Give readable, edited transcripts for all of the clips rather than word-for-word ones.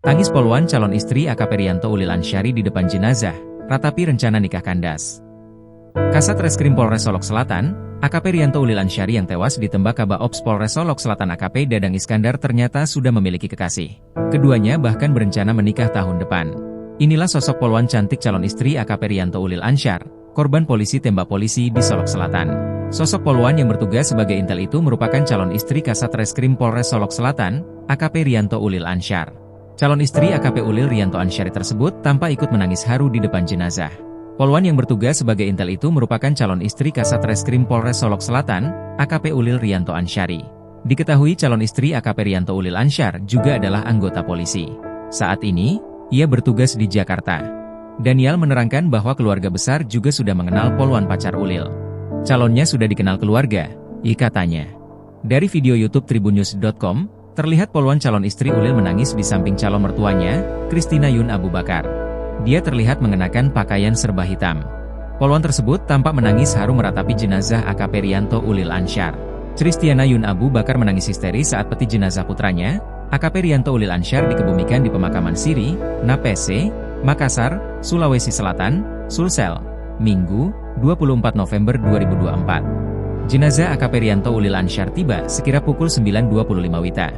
Tangis poluan calon istri AKP Riyanto Ulil Ansyari di depan jenazah, ratapi rencana nikah kandas. Kasat Reskrim Polres Solok Selatan, AKP Riyanto Ulil Ansyari yang tewas ditembak Kaba Ops Polres Solok Selatan AKP Dadang Iskandar ternyata sudah memiliki kekasih. Keduanya bahkan berencana menikah tahun depan. Inilah sosok poluan cantik calon istri AKP Riyanto Ulil Ansyar, korban polisi tembak polisi di Solok Selatan. Sosok poluan yang bertugas sebagai intel itu merupakan calon istri Kasat Reskrim Polres Solok Selatan, AKP Riyanto Ulil Ansyar. Calon istri AKP Ulil Riyanto Ansyari tersebut tampak ikut menangis haru di depan jenazah. Poluan yang bertugas sebagai intel itu merupakan calon istri Kasat Reskrim Polres Solok Selatan, AKP Ulil Riyanto Ansyari. Diketahui calon istri AKP Riyanto Ulil Ansyar juga adalah anggota polisi. Saat ini, ia bertugas di Jakarta. Daniel menerangkan bahwa keluarga besar juga sudah mengenal poluan pacar Ulil. Calonnya sudah dikenal keluarga, katanya. Dari video YouTube tribunnews.com, terlihat poluan calon istri Ulil menangis di samping calon mertuanya, Christina Yun Abu Bakar. Dia terlihat mengenakan pakaian serba hitam. Poluan tersebut tampak menangis haru meratapi jenazah AKP Riyanto Ulil Ansyar. Christina Yun Abu Bakar menangis histeris saat peti jenazah putranya, AKP Riyanto Ulil Ansyar dikebumikan di pemakaman Siri, Napese, Makassar, Sulawesi Selatan, Sulsel, Minggu, 24 November 2024. Jenazah AKP Riyanto Ulil Ansyar tiba sekira pukul 9.25 WITA.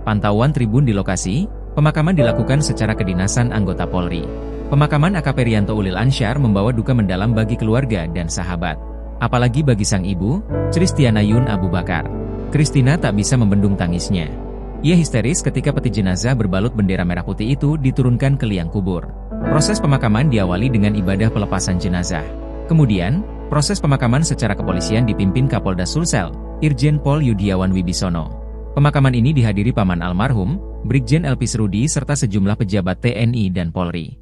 Pantauan tribun di lokasi, pemakaman dilakukan secara kedinasan anggota Polri. Pemakaman AKP Riyanto Ulil Ansyar membawa duka mendalam bagi keluarga dan sahabat. Apalagi bagi sang ibu, Christina Yun Abu Bakar. Christina tak bisa membendung tangisnya. Ia histeris ketika peti jenazah berbalut bendera merah putih itu diturunkan ke liang kubur. Proses pemakaman diawali dengan ibadah pelepasan jenazah. Kemudian, proses pemakaman secara kepolisian dipimpin Kapolda Sulsel, Irjen Pol Yudiawan Wibisono. Pemakaman ini dihadiri paman almarhum, Brigjen Elpis Rudi serta sejumlah pejabat TNI dan Polri.